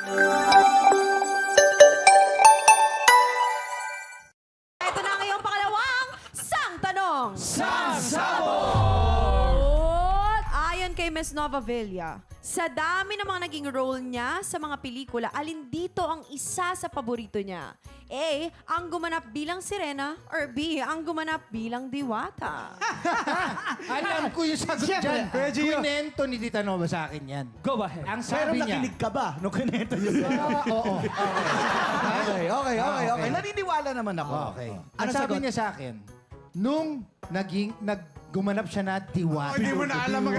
Ito na ang iyong pangalawang sang tanong. Ayon kay Miss Nova Villa, sa dami ng mga naging role niya sa mga pelikula, alin dito ang isa sa paborito niya? A. Ang gumanap bilang sirena or B. Ang gumanap bilang diwata? Alam ko yung sagot dyan. Kwento ni Tita Nova sa akin yan. Go ahead. Ang Pero sabi niya, nakinig ka ba nung kinento niyo? oo. Okay. Naniniwala naman ako. Okay. Ano Ang sabi sagot? niya sa akin, nung gumanap siya na diwata. Hindi mo na alam ang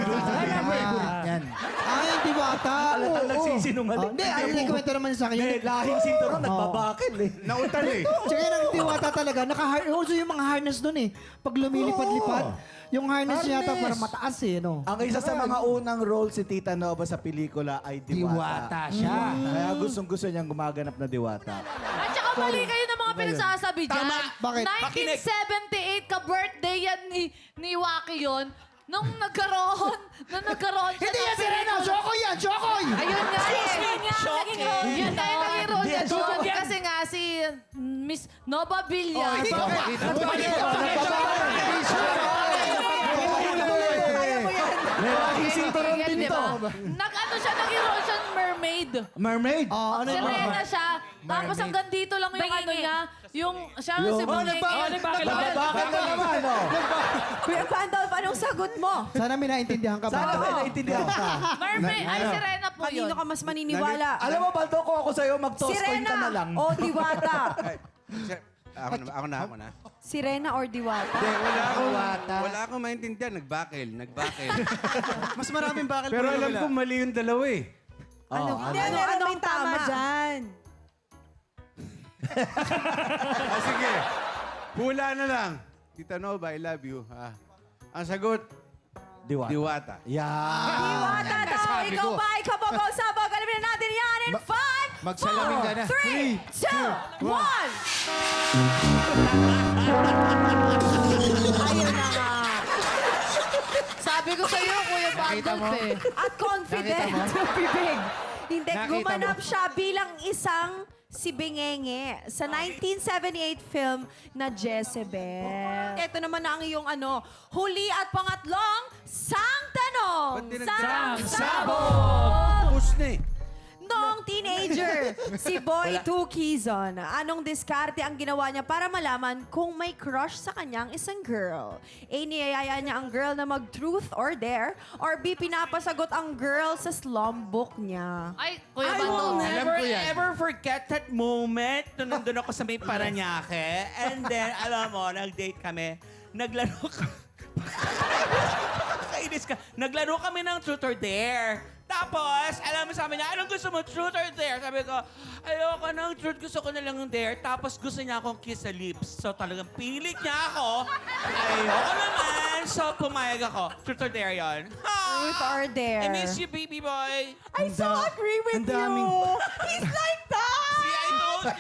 Yan. Ay, diwata. Ang nagsisinungaling. Hindi, ang kwento naman sa akin. May lahing sinturon, nagbabakil eh. Nautal eh. Tsaka yung diwata talaga, also yung mga harness doon eh. Pag lumilipad-lipad, yung harness niya yata para mataas eh, no? Ang isa sa mga unang role si Tita Nova sa pelikula ay Diwata diwata. siya. Kaya gustong-gusto niyang gumaganap na diwata. At saka mali kayo ng mga pinagsasabi dyan. Bakit? 1978 ka-birthday yan ni Waki yun. Nung nagkaroon siya. Hindi yan, Serena! Chokoy yan! Chokoy! Ayun nga eh. Yun nga, naging role yun. Kaya naging role niya doon. yan. Kasi nga si Miss Nova Villa. May lahing sinturon Yan, din di ito. ba? Nag-ano siya, naging role siya mermaid. Mermaid? Ano yung Sirena siya. Tapos hanggang dito lang yung ano niya. Yung siya ang si Bungenge. Nagbakil ako. Bakit na naman, no? Kuya Pandolf, anong sagot mo? Sana may naintindihan ka ba? Sana may naintindihan ka. Mermaid. Ay, Sirena po yun. Kanino ka mas maniniwala? Alam mo, Baldo, kung ako sa'yo, mag-toss coin ka na lang. Sirena o diwata? Ako na. Sirena or diwata? Wala akong maintindihan. Nagbakil. Mas maraming bakal Pero alam ko mali yung dalawa eh. Anong tama dyan? Sige. Hula na lang. Tita Nova, I love you. Ang sagot, Diwata. diwata. Yeah. Diwata daw! Sabi Ikaw ko. ba? Ikaw ba? Sabog! Alamin na natin yan in 5, Magsalamin ka na. 3, 2, 1! Ayun na nga. Sabi ko sa'yo, Kuya Pandolf eh. At confident Nakita mo? bibig. Hindi, Nakita gumanap mo? siya bilang isang si Bengenge sa 1978 film na Jezebel. Ito naman na ang iyong huli at pangatlong sang tanong. Ba't di Sang nagsabi? sabog! Push na eh. Noong teenager, si Boy Two Quezon, anong diskarte ang ginawa niya para malaman kung may crush sa kanyang isang girl? A, niyayaya niya ang girl na mag-truth or dare? Or B, pinapasagot ang girl sa slum book niya? Ay, Kuya I will Pandolf. never ko yan. ever forget that moment nung nandun ako sa may Paranaque. And then, alam mo, nag-date kami. Naglaro kami. Kainis ka. Naglaro kami ng truth or dare. Tapos, alam mo sabi niya, anong gusto mo, truth or dare? Sabi ko, ayoko ng truth, gusto ko na lang ng dare. Tapos gusto niya akong kiss sa lips. So talagang pilit niya ako. Ayoko naman. So pumayag ako. Truth or dare yon. Truth or dare? I miss you, baby boy. I so agree with you! He's like that! See, I told you.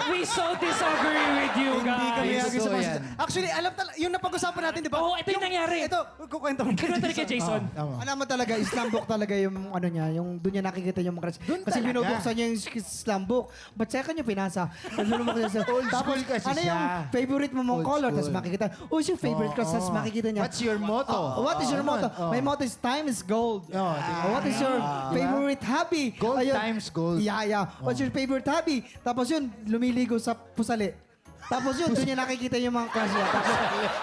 We so disagree with you, Hindi kami guys. agad sa Totoo mga... yan. Actually, alam talaga, yung napag-usapan natin, di ba? Oo, ito yung nangyari. Ito, kukwento mo. Kinuwento ni kay Jason. Alam mo talaga, Islam book talaga yung ano niya, yung doon niya nakikita yung mga crush. Kasi talaga. binubuksan niya yung Islam book. But second yung pinasa. Old school kasi ano siya. yung favorite mo mong Old color? school. Tapos makikita, yung favorite crush? Tapos makikita niya. What's your motto? What is your motto? Oh. My motto is time is gold. What is your favorite hobby? Gold Ayun. times gold. Yeah. What's your favorite hobby? Tapos yun, lumiligo sa pusali. Tapos yun, doon niya nakikita yung mga crush niya. Tapos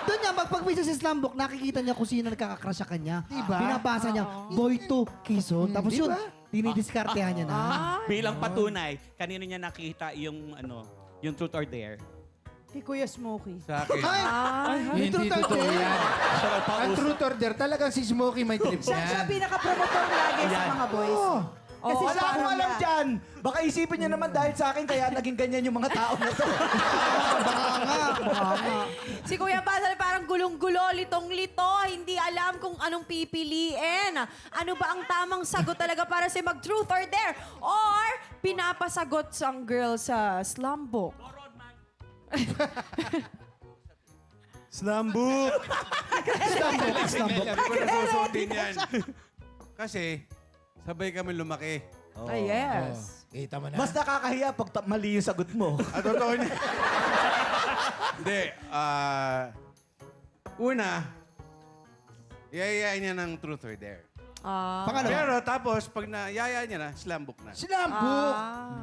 doon niya, magpag-visa sa slam book, nakikita niya kung sino nagkakakrush sa kanya. Diba? Binabasa niya, boy to Quezon. Tapos yun, dinidiskartehan niya na. Bilang patunay, kanino niya nakita yung yung truth or dare? Kay Kuya Smokey. Sa akin. Ay, Hindi totoo yan. Ang truth or dare, talagang si Smokey may trip Siya yan. pinaka-promotor lagi sa mga boys. Kasi Wala siya akong alam niya. dyan. Baka isipin niya naman dahil sa akin kaya naging ganyan yung mga tao na to. Si Kuya Basal parang gulong-gulo, litong-lito, hindi alam kung anong pipiliin. Ano ba ang tamang sagot talaga para sa mag-truth or dare? Or pinapasagot ang girl sa slum book? Slambuk! Slumbook. Hindi ko nasusutin yan. Kasi, sabay kami lumaki. Ah, yes. Kita mo na. Mas nakakahiya pag mali yung sagot mo. Totoo niya. Hindi. Una, yayayain niya ng truth or dare. Pangalawa. Pero tapos, pag nayaya niya na, slam book na. Sinambuk.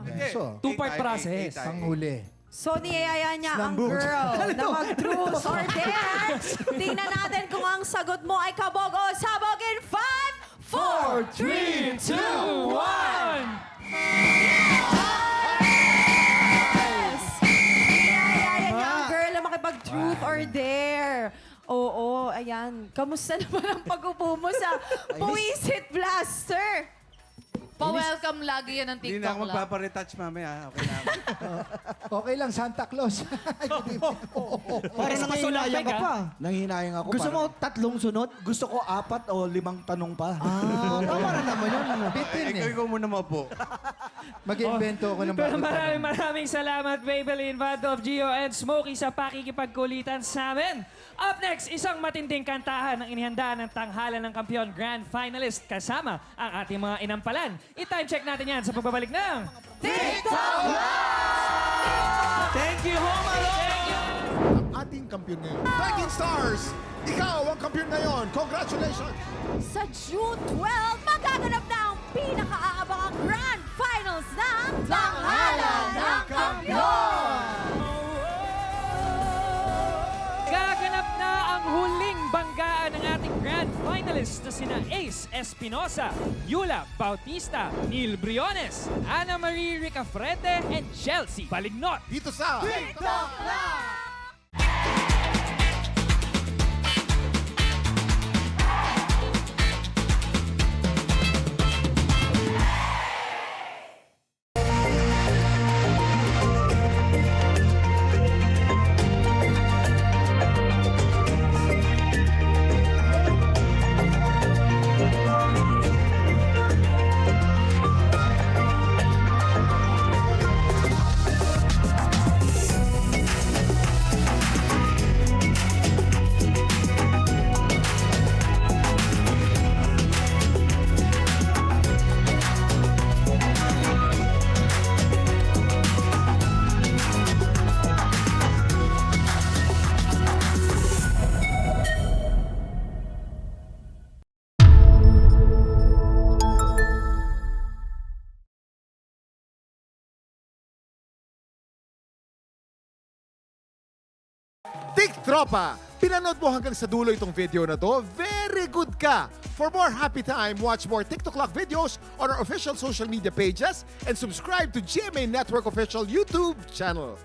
Hindi. So, Two-part process. Panghuli. So, niyayaya niya ang girl na mag-truth or dare. Tingnan natin kung ang sagot mo ay kabog o sabog in 5, 4, 3, 2, 1. Yes! Niyayaya niya ang girl na makipag-truth or dare. Oo, ayan. Kamusta naman ang pag-upo mo sa Buwisit Blaster? Pa-welcome lagi yan ng Hindi na TikTok ako lang. magpaparetouch mamaya. Okay na ako. Okay lang, Santa Claus. Parang nangihinayang ka pa. Nanghihinayang ako. Gusto mo parang- tatlong sunod? Gusto ko 4 o 5 tanong pa. Tama na naman yun. Ano? Ikaw muna maupo. Mag-invento ako ng Pero bagong maraming salamat, Maybelline, Band of Gio, and Smokey sa pakikipagkulitan sa amin. Up next, isang matinding kantahan ang inihanda ng tanghalan ng kampiyon Grand Finalist kasama ang ating mga inampalan. I-time check natin yan sa pagbabalik ng TikTok! Thank you, Home Alone! Ating kampiyon ngayon. Fighting Stars! Ikaw ang kampiyon ngayon. Congratulations! Sa June 12, magaganap na ang pinakaabangang Grand Finals ng Tanghalan ng Kampiyon! Gaganap na ang huling banggaan ng ating Grand Finalists na sina Ace Espinosa, Yula Bautista, Neil Briones, Ana Marie Ricafrete, and Chelsea Balignot. Dito sa... TikTok lang! Tik Tropa! Pinanood mo hanggang sa dulo itong video na to? Very good ka! For more happy time, watch more TikTok Lock videos on our official social media pages and subscribe to GMA Network official YouTube channel.